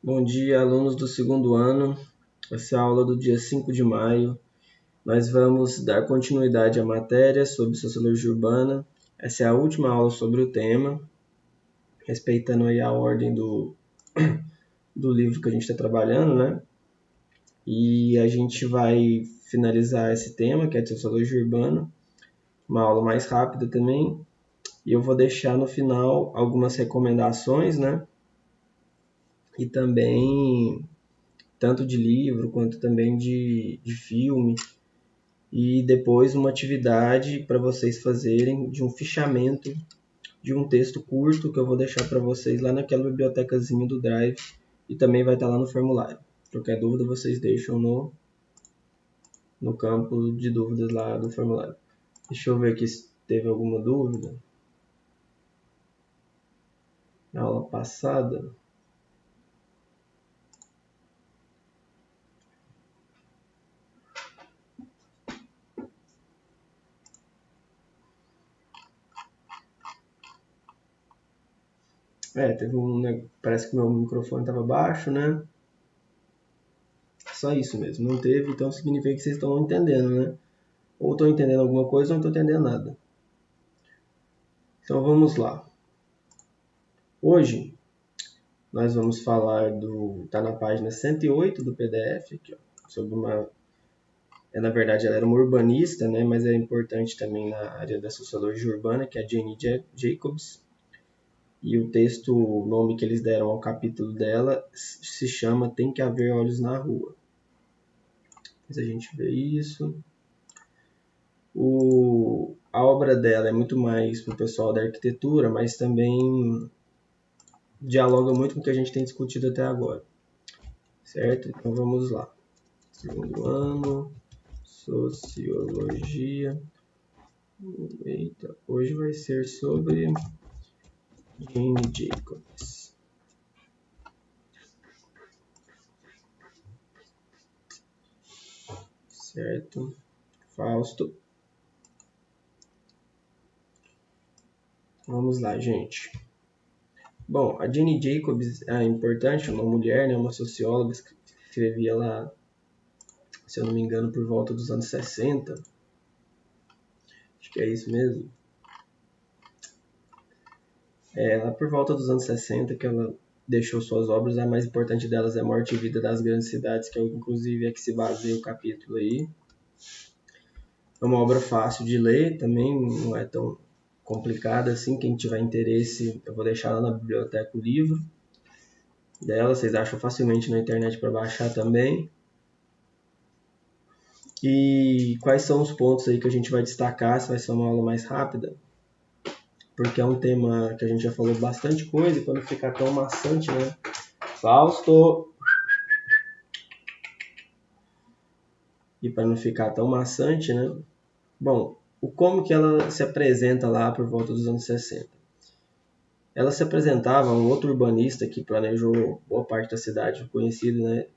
Bom dia, alunos do segundo ano. Essa é a aula do dia 5 de maio. Nós vamos dar continuidade à matéria sobre Sociologia Urbana. Essa é a última aula sobre o tema, respeitando aí a ordem do livro que a gente está trabalhando, né? E a gente vai finalizar esse tema, que é de Sociologia Urbana, uma aula mais rápida também. E eu vou deixar no final algumas recomendações, né? E também tanto de livro quanto também de filme, e depois uma atividade para vocês fazerem de um fichamento de um texto curto que eu vou deixar para vocês lá naquela bibliotecazinha do Drive e também vai estar lá no formulário. Qualquer dúvida vocês deixam no campo de dúvidas lá do formulário. Deixa eu ver aqui se teve alguma dúvida na aula passada. Parece que o meu microfone estava baixo, né? Só isso mesmo, não teve, então significa que vocês estão entendendo, né? Ou estão entendendo alguma coisa ou não estão entendendo nada. Então vamos lá. Hoje nós vamos falar tá na página 108 do PDF, aqui, ó, sobre na verdade ela era uma urbanista, né, mas é importante também na área da sociologia urbana, que é a Jane Jacobs. E o texto, o nome que eles deram ao capítulo dela se chama Tem que haver olhos na rua. Mas a gente vê isso. A obra dela é muito mais para o pessoal da arquitetura, mas também dialoga muito com o que a gente tem discutido até agora. Certo? Então vamos lá. Segundo ano, Sociologia. Eita, hoje vai ser sobre Jane Jacobs. Certo? Fausto. Vamos lá, gente. Bom, a Jane Jacobs é importante, uma mulher, né, uma socióloga, que escrevia lá, se eu não me engano, por volta dos anos 60. Acho que é isso mesmo. É lá por volta dos anos 60 que ela deixou suas obras. A mais importante delas é Morte e Vida das Grandes Cidades, que é inclusive é que se baseia o capítulo aí. É uma obra fácil de ler, também não é tão complicada assim. Quem tiver interesse, eu vou deixar lá na biblioteca o livro dela, vocês acham facilmente na internet para baixar também. E quais são os pontos aí que a gente vai destacar? Se vai ser uma aula mais rápida, porque é um tema que a gente já falou bastante coisa e quando ficar tão maçante, né? Fausto! E para não ficar tão maçante, né? Bom, como que ela se apresenta lá por volta dos anos 60? Ela se apresentava um outro urbanista que planejou boa parte da cidade, conhecido, né,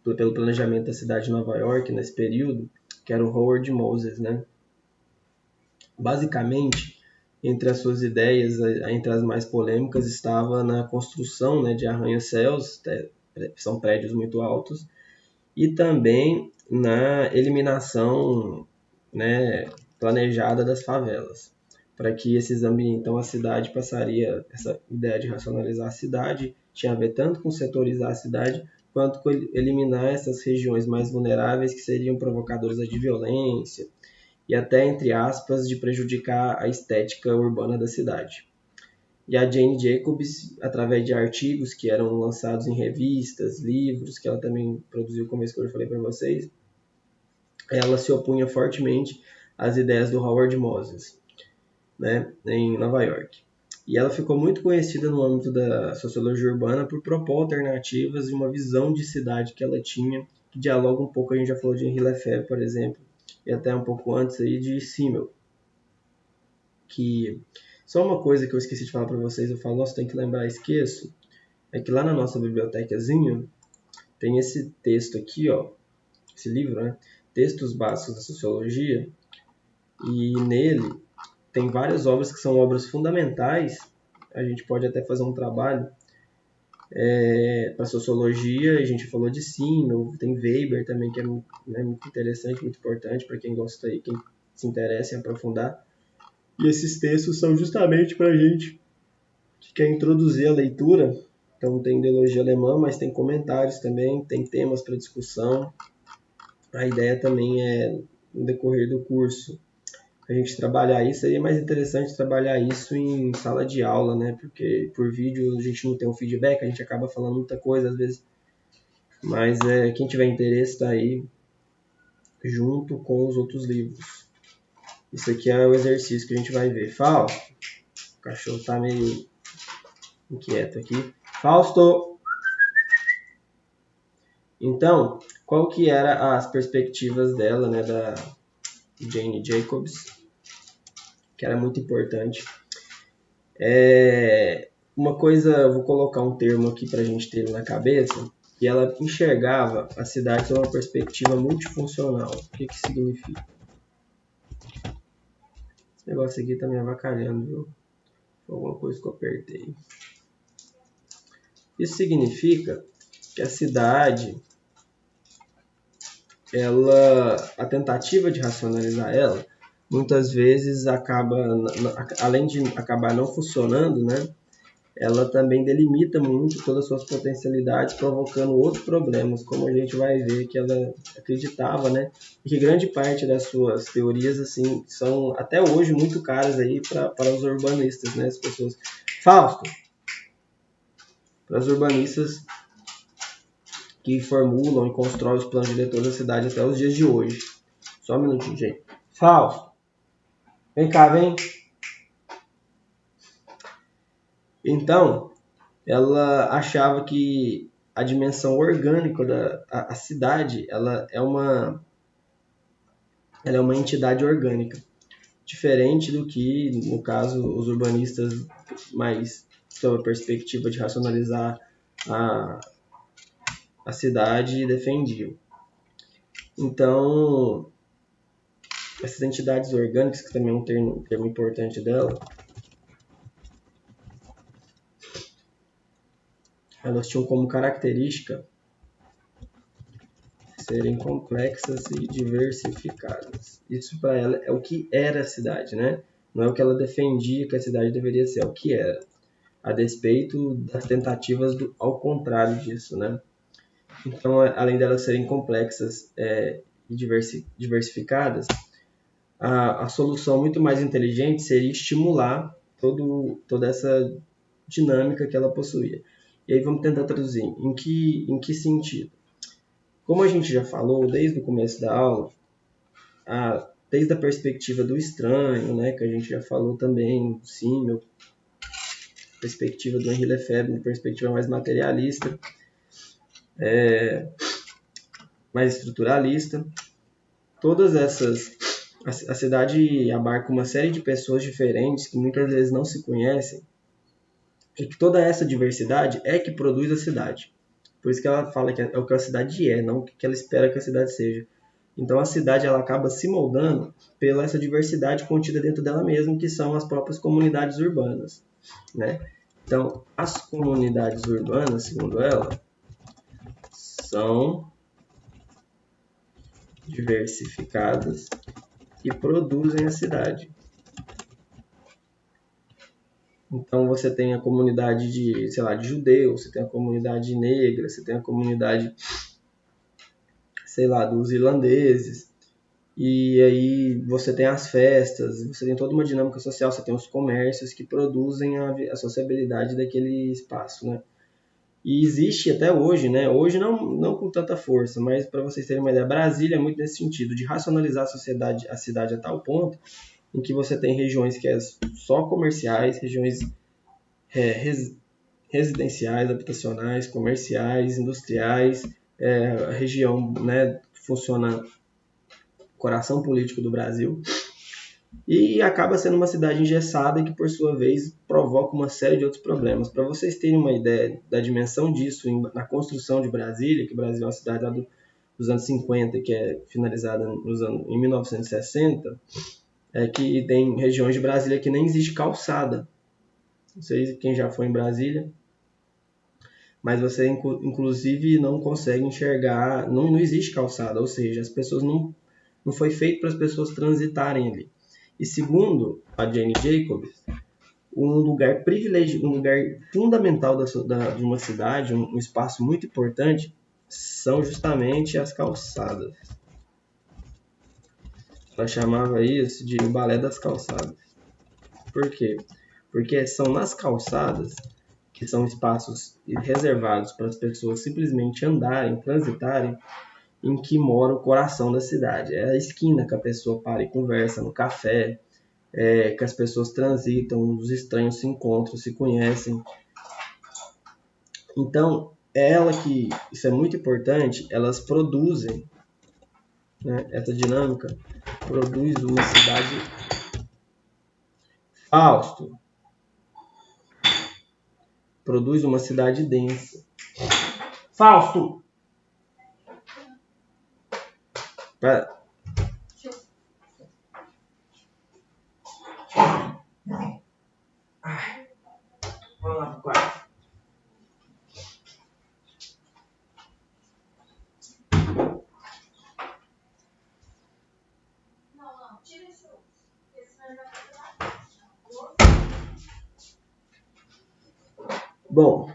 pelo planejamento da cidade de Nova York nesse período, que era o Howard Moses, né? Basicamente, entre as suas ideias, entre as mais polêmicas, estava na construção, né, de arranha-céus, são prédios muito altos, e também na eliminação, né, planejada das favelas, para que esses ambientes, então a cidade passaria, essa ideia de racionalizar a cidade tinha a ver tanto com setorizar a cidade, quanto com eliminar essas regiões mais vulneráveis que seriam provocadoras de violência e até, entre aspas, de prejudicar a estética urbana da cidade. E a Jane Jacobs, através de artigos que eram lançados em revistas, livros, que ela também produziu, como eu falei para vocês, ela se opunha fortemente às ideias do Howard Moses, né, em Nova York. E ela ficou muito conhecida no âmbito da sociologia urbana por propor alternativas e uma visão de cidade que ela tinha, que dialoga um pouco, a gente já falou de Henri Lefebvre, por exemplo, e até um pouco antes aí de Simmel. Que só uma coisa que eu esqueci de falar para vocês, eu falo, nossa, tem que lembrar, esqueço, é que lá na nossa bibliotecazinha tem esse texto aqui, ó, esse livro, né? Textos Básicos da Sociologia, e nele tem várias obras que são obras fundamentais. A gente pode até fazer um trabalho Para sociologia, a gente falou de Simmel, tem Weber também, que é muito interessante, muito importante para quem gosta e quem se interessa em aprofundar. E esses textos são justamente para a gente que quer introduzir a leitura. Então tem ideologia alemã, mas tem comentários também, tem temas para discussão. A ideia também é, no decorrer do curso, a gente trabalhar isso. Aí é mais interessante trabalhar isso em sala de aula, né? Porque por vídeo a gente não tem um feedback, a gente acaba falando muita coisa às vezes. Mas quem tiver interesse está aí junto com os outros livros. Isso aqui é o exercício que a gente vai ver. Fausto, o cachorro está meio inquieto aqui. Fausto! Então, qual que era as perspectivas dela, né, da Jane Jacobs, que era muito importante. Uma coisa, vou colocar um termo aqui para a gente ter na cabeça, que ela enxergava a cidade sob uma perspectiva multifuncional. O que significa? Esse negócio aqui tá me avacalhando, viu? Foi alguma coisa que eu apertei. Isso significa que a cidade, a tentativa de racionalizar ela, muitas vezes acaba, além de acabar não funcionando, né? Ela também delimita muito todas as suas potencialidades, provocando outros problemas, como a gente vai ver que ela acreditava, né? E que grande parte das suas teorias, assim, são até hoje muito caras aí para os urbanistas, né? As pessoas. Fausto, para os urbanistas que formulam e constroem os planos diretores da cidade até os dias de hoje. Só um minutinho, gente. Fausto, vem cá, vem. Então, ela achava que a dimensão orgânica da cidade, ela é uma entidade orgânica, diferente do que, no caso, os urbanistas mais sob a perspectiva de racionalizar a, a cidade defendiam. Então, essas entidades orgânicas, que também é um termo importante dela, elas tinham como característica serem complexas e diversificadas. Isso para ela é o que era a cidade, né? Não é o que ela defendia que a cidade deveria ser, é o que era. A despeito das tentativas ao contrário disso, né? Então, além delas serem complexas e diversificadas, a solução muito mais inteligente seria estimular toda essa dinâmica que ela possuía. E aí vamos tentar traduzir. Em que sentido? Como a gente já falou desde o começo da aula, desde a perspectiva do estranho, né, que a gente já falou também, sim, perspectiva do Henri Lefebvre, uma perspectiva mais materialista, mais estruturalista. Todas essas... A cidade abarca uma série de pessoas diferentes que muitas vezes não se conhecem, e que toda essa diversidade é que produz a cidade. Por isso que ela fala que é o que a cidade é, não o que ela espera que a cidade seja. Então a cidade ela acaba se moldando pela essa diversidade contida dentro dela mesma, que são as próprias comunidades urbanas, né? Então, as comunidades urbanas, segundo ela, são diversificadas e produzem a cidade. Então você tem a comunidade de, sei lá, de judeus, você tem a comunidade negra, você tem a comunidade, sei lá, dos irlandeses. E aí você tem as festas, você tem toda uma dinâmica social, você tem os comércios que produzem a sociabilidade daquele espaço, né? E existe até hoje, né? Hoje não com tanta força, mas para vocês terem uma ideia, Brasília é muito nesse sentido, de racionalizar a cidade a tal ponto em que você tem regiões que é só comerciais, regiões residenciais, habitacionais, comerciais, industriais, a região, né, que funciona coração político do Brasil, e acaba sendo uma cidade engessada que, por sua vez, provoca uma série de outros problemas. Para vocês terem uma ideia da dimensão disso na construção de Brasília, que o Brasil é uma cidade lá dos anos 50, que é finalizada em 1960, é que tem regiões de Brasília que nem existe calçada. Não sei quem já foi em Brasília, mas você inclusive não consegue enxergar, não existe calçada, ou seja, as pessoas não foi feito para as pessoas transitarem ali. E segundo a Jane Jacobs, um lugar privilegiado, um lugar fundamental de uma cidade, um espaço muito importante, são justamente as calçadas. Ela chamava isso de o balé das calçadas. Por quê? Porque são nas calçadas, que são espaços reservados para as pessoas simplesmente andarem, transitarem, em que mora o coração da cidade. É a esquina que a pessoa para e conversa, no café, que as pessoas transitam, os estranhos se encontram, se conhecem. Então, isso é muito importante, elas produzem, né, essa dinâmica produz uma cidade. Fausto produz uma cidade densa. Fausto! Pera. Vamos lá pro quarto. Bom,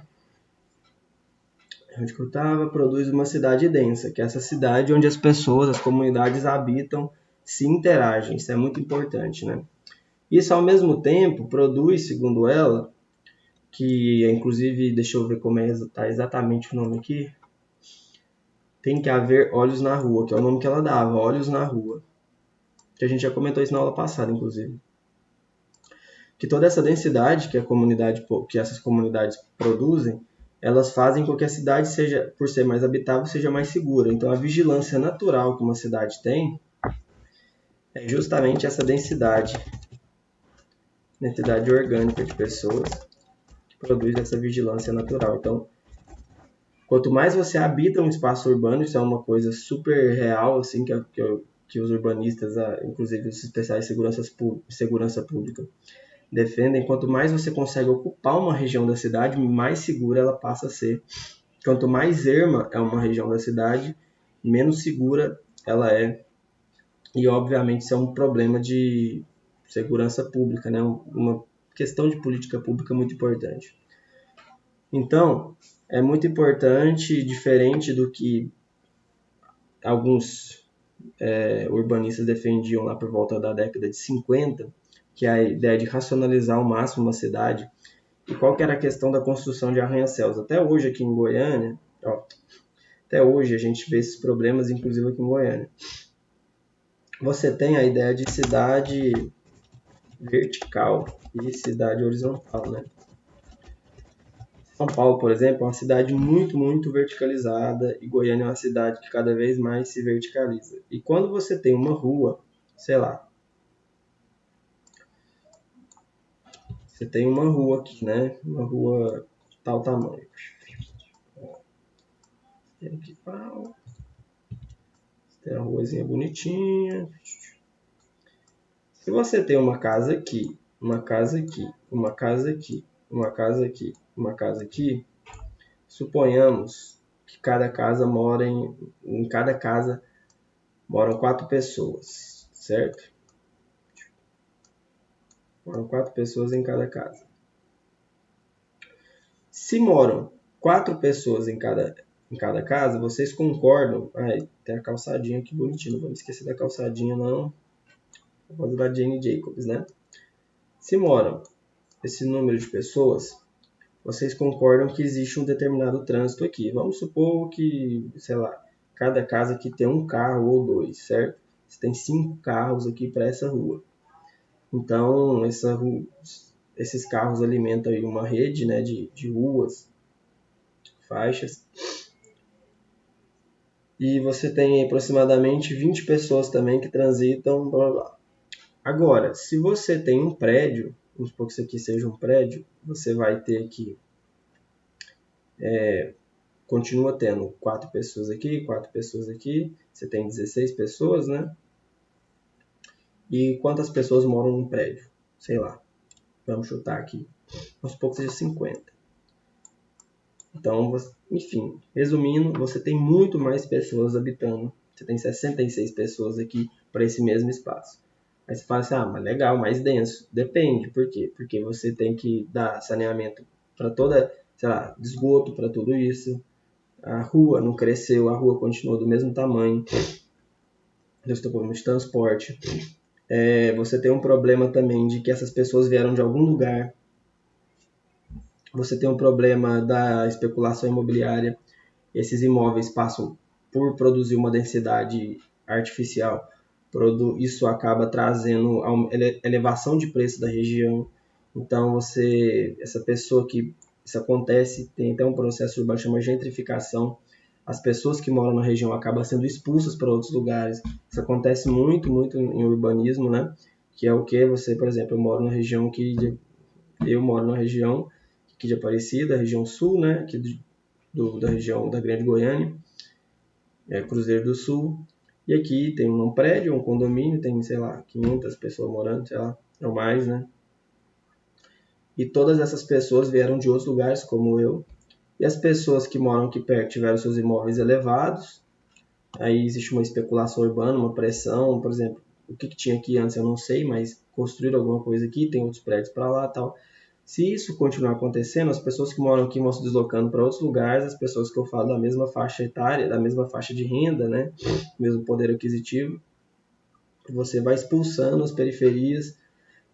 onde que eu estava? Produz uma cidade densa, que é essa cidade onde as pessoas, as comunidades habitam, se interagem. Isso é muito importante, né? Isso, ao mesmo tempo, produz, segundo ela, que inclusive, deixa eu ver como tá exatamente o nome aqui, tem que haver olhos na rua, que é o nome que ela dava, olhos na rua. Que a gente já comentou isso na aula passada, inclusive. Que toda essa densidade que essas comunidades produzem, elas fazem com que a cidade seja, por ser mais habitável, seja mais segura. Então, a vigilância natural que uma cidade tem é justamente essa densidade orgânica de pessoas que produz essa vigilância natural. Então, quanto mais você habita um espaço urbano, isso é uma coisa super real, assim, que os urbanistas, inclusive os especiais de segurança pública, defendem. Quanto mais você consegue ocupar uma região da cidade, mais segura ela passa a ser. Quanto mais erma é uma região da cidade, menos segura ela é. E, obviamente, isso é um problema de segurança pública, né? Uma questão de política pública muito importante. Então, é muito importante, diferente do que alguns urbanistas defendiam lá por volta da década de 50, que é a ideia de racionalizar ao máximo uma cidade. E qual que era a questão da construção de arranha-céus? Até hoje aqui em Goiânia, até hoje a gente vê esses problemas, inclusive aqui em Goiânia. Você tem a ideia de cidade vertical e cidade horizontal, né? São Paulo, por exemplo, é uma cidade muito, muito verticalizada e Goiânia é uma cidade que cada vez mais se verticaliza. E quando você tem uma rua, sei lá, você tem uma rua aqui, né? Uma rua de tal tamanho. Tem aqui, tem uma ruazinha bonitinha. Se você tem uma casa aqui, uma casa aqui, uma casa aqui, uma casa aqui, uma casa aqui, suponhamos que cada casa em cada casa moram 4 pessoas, certo? Moram 4 pessoas em cada casa. Se moram 4 pessoas em cada casa, vocês concordam? Tem a calçadinha aqui bonitinha, não vamos esquecer da calçadinha não. Por causa da Jane Jacobs, né? Se moram esse número de pessoas, vocês concordam que existe um determinado trânsito aqui. Vamos supor que, sei lá, cada casa aqui tem um carro ou 2, certo? Você tem 5 carros aqui para essa rua. Então, esses carros alimentam aí uma rede, né, de ruas, faixas. E você tem aproximadamente 20 pessoas também que transitam, blá, blá, blá. Agora, se você tem um prédio, vamos supor que isso aqui seja um prédio, você vai ter que continua tendo 4 pessoas aqui, 4 pessoas aqui, você tem 16 pessoas, né? E quantas pessoas moram num prédio? Sei lá, vamos chutar aqui. Vamos supor que seja 50. Então, enfim, resumindo, você tem muito mais pessoas habitando. Você tem 66 pessoas aqui para esse mesmo espaço. Aí você fala assim, mas legal, mais denso. Depende, por quê? Porque você tem que dar saneamento para toda, sei lá, esgoto para tudo isso. A rua não cresceu, a rua continuou do mesmo tamanho. Eu estou falando de transporte. Você tem um problema também de que essas pessoas vieram de algum lugar. Você tem um problema da especulação imobiliária. Esses imóveis passam por produzir uma densidade artificial. Isso acaba trazendo elevação de preço da região. Então, essa pessoa que isso acontece, tem até um processo urbano chamado gentrificação. As pessoas que moram na região acabam sendo expulsas para outros lugares. Isso acontece muito, muito em urbanismo, né? Que é o que você, por exemplo, eu moro na região aqui de Aparecida, região sul, né? Aqui da região da Grande Goiânia, Cruzeiro do Sul. E aqui tem um prédio, um condomínio, tem, sei lá, 500 pessoas morando, sei lá, ou mais, né? E todas essas pessoas vieram de outros lugares, como eu. E as pessoas que moram aqui perto tiveram seus imóveis elevados. Aí existe uma especulação urbana, uma pressão, por exemplo, o que tinha aqui antes eu não sei, mas construíram alguma coisa aqui, tem outros prédios para lá e tal. Se isso continuar acontecendo, as pessoas que moram aqui vão se deslocando para outros lugares, as pessoas que eu falo da mesma faixa etária, da mesma faixa de renda, né, mesmo poder aquisitivo, você vai expulsando as periferias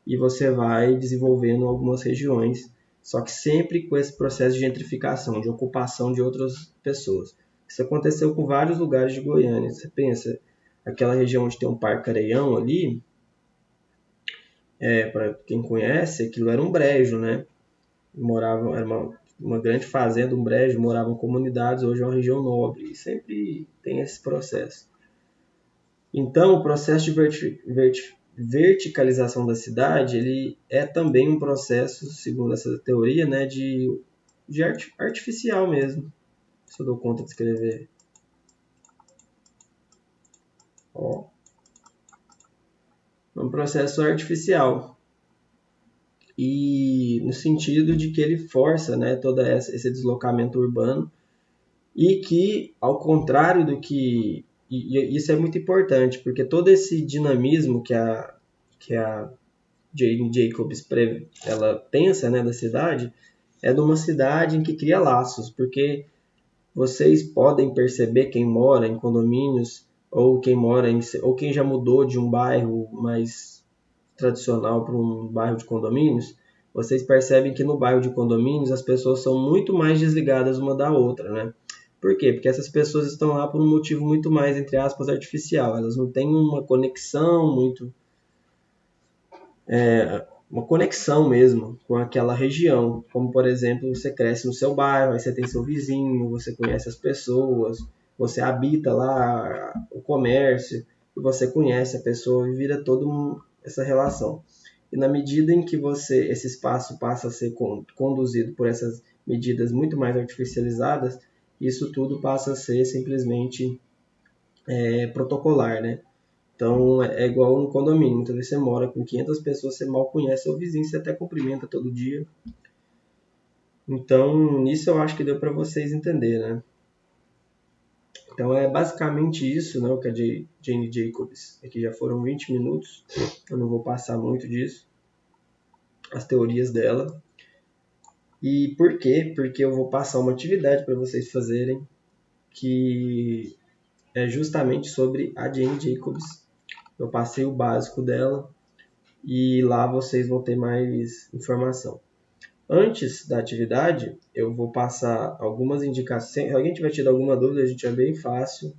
e você vai desenvolvendo algumas regiões, só que sempre com esse processo de gentrificação, de ocupação de outras pessoas. Isso aconteceu com vários lugares de Goiânia. Você pensa, aquela região onde tem um Parque Areião ali, para quem conhece, aquilo era um brejo, né? Era uma grande fazenda, um brejo, moravam comunidades, hoje é uma região nobre, e sempre tem esse processo. Então, o processo de verticalização da cidade, ele é também um processo, segundo essa teoria, né, de artificial mesmo, se eu dou conta de escrever. Ó, é um processo artificial. E no sentido de que ele força, né, todo esse deslocamento urbano e que, ao contrário do que... E isso é muito importante, porque todo esse dinamismo que a Jane Jacobs ela pensa, né, da cidade, é de uma cidade em que cria laços, porque vocês podem perceber quem mora em condomínios ou quem já mudou de um bairro mais tradicional para um bairro de condomínios, vocês percebem que no bairro de condomínios as pessoas são muito mais desligadas uma da outra, né? Por quê? Porque essas pessoas estão lá por um motivo muito mais, entre aspas, artificial. Elas não têm uma conexão muito uma conexão mesmo com aquela região. Como, por exemplo, você cresce no seu bairro, aí você tem seu vizinho, você conhece as pessoas, você habita lá o comércio, e você conhece a pessoa e vira toda essa relação. E na medida em que esse espaço passa a ser conduzido por essas medidas muito mais artificializadas, isso tudo passa a ser simplesmente protocolar, né? Então, é igual no condomínio. Muitas vezes você mora com 500 pessoas, você mal conhece seu vizinho, você até cumprimenta todo dia. Então, nisso eu acho que deu para vocês entenderem, né? Então, é basicamente isso, né, o que a Jane Jacobs... Aqui já foram 20 minutos, eu não vou passar muito disso. As teorias dela. E por quê? Porque eu vou passar uma atividade para vocês fazerem que é justamente sobre a Jane Jacobs. Eu passei o básico dela e lá vocês vão ter mais informação. Antes da atividade, eu vou passar algumas indicações. Se alguém tiver tido alguma dúvida, a gente é bem fácil.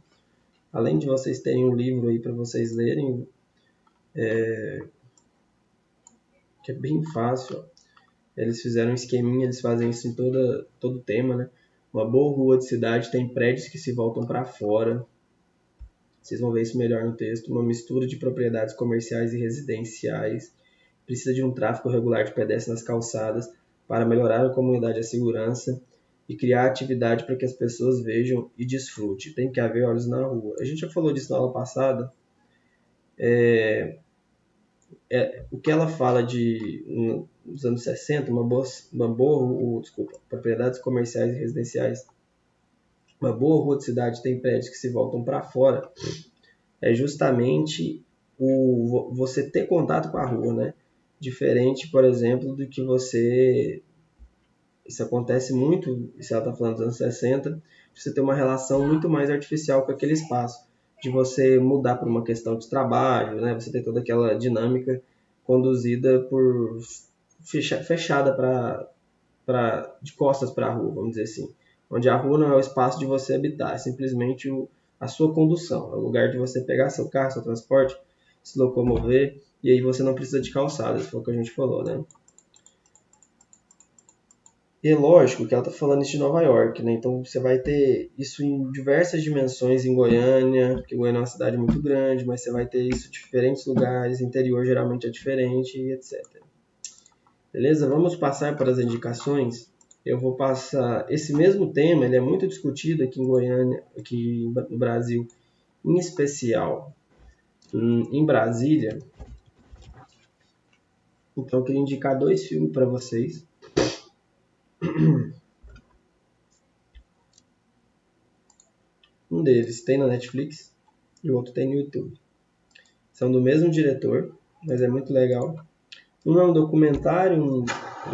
Além de vocês terem um livro aí para vocês lerem, que é bem fácil. Eles fizeram um esqueminha, eles fazem isso em todo tema, né? Uma boa rua de cidade tem prédios que se voltam para fora. Vocês vão ver isso melhor no texto. Uma mistura de propriedades comerciais e residenciais. Precisa de um tráfego regular de pedestres nas calçadas para melhorar a comunidade e a segurança e criar atividade para que as pessoas vejam e desfrutem. Tem que haver olhos na rua. A gente já falou disso na aula passada. O que ela fala nos anos 60, propriedades comerciais e residenciais, uma boa rua de cidade tem prédios que se voltam para fora, é justamente você ter contato com a rua, né? Diferente, por exemplo, do que você... Isso acontece muito, se ela está falando dos anos 60, você ter uma relação muito mais artificial com aquele espaço, de você mudar por uma questão de trabalho, né? Você ter toda aquela dinâmica conduzida por fechada de costas para a rua, vamos dizer assim. Onde a rua não é o espaço de você habitar, é simplesmente a sua condução, é o lugar de você pegar seu carro, seu transporte, se locomover, e aí você não precisa de calçadas, foi o que a gente falou, né? E é lógico que ela está falando isso de Nova York, né? Então você vai ter isso em diversas dimensões em Goiânia, porque Goiânia é uma cidade muito grande, mas você vai ter isso em diferentes lugares, interior geralmente é diferente, etc. Beleza? Vamos passar para as indicações. Eu vou passar esse mesmo tema, ele é muito discutido aqui em Goiânia, aqui no Brasil, em especial em Brasília. Então eu queria indicar 2 filmes para vocês. Um deles tem na Netflix e o outro tem no YouTube. São do mesmo diretor, mas é muito legal. Um é um documentário, é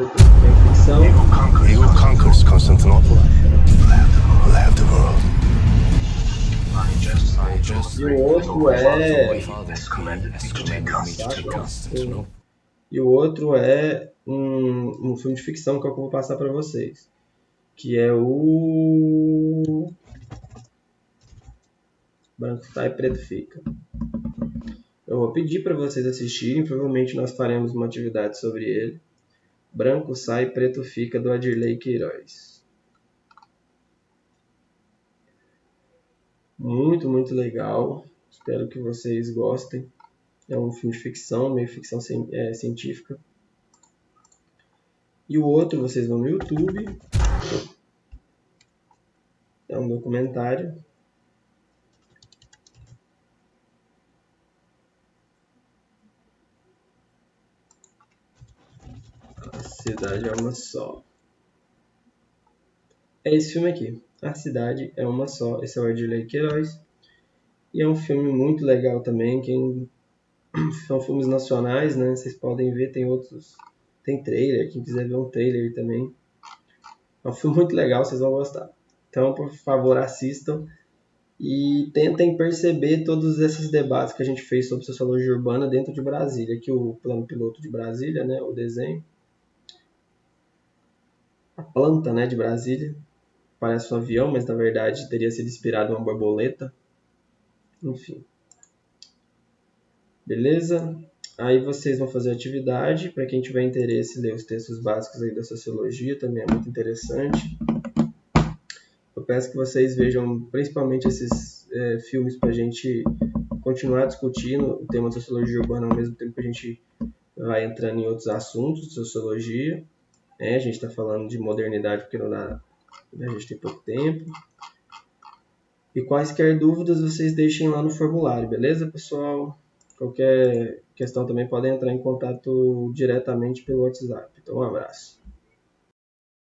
ficção. Evil conquers Constantinople. Left the world. E o outro é... E o outro é um filme de ficção que eu vou passar para vocês. Que é o... Branco sai, preto fica. Eu vou pedir para vocês assistirem, provavelmente nós faremos uma atividade sobre ele. Branco sai, preto fica, do Adirley Queiroz. Muito, muito legal. Espero que vocês gostem. É um filme de ficção, meio ficção científica. E o outro vocês vão no YouTube. É um documentário. A cidade é uma só. É esse filme aqui. A cidade é uma só. Esse é o Adirley Queiroz. E é um filme muito legal também. São filmes nacionais, né? Vocês podem ver, tem outros. Tem trailer, quem quiser ver um trailer também. É um filme muito legal, vocês vão gostar. Então, por favor, assistam e tentem perceber todos esses debates que a gente fez sobre sociologia urbana dentro de Brasília. Aqui o plano piloto de Brasília, né? O desenho. A planta, né, de Brasília. Parece um avião, mas na verdade teria sido inspirado em uma borboleta. Enfim. Beleza? Aí vocês vão fazer atividade. Para quem tiver interesse, ler os textos básicos aí da sociologia, também é muito interessante. Eu peço que vocês vejam principalmente esses filmes para a gente continuar discutindo o tema da sociologia urbana ao mesmo tempo que a gente vai entrando em outros assuntos de sociologia. A gente está falando de modernidade porque não dá, a gente tem pouco tempo. E quaisquer dúvidas vocês deixem lá no formulário, beleza, pessoal? Qualquer questão também podem entrar em contato diretamente pelo WhatsApp. Então, um abraço.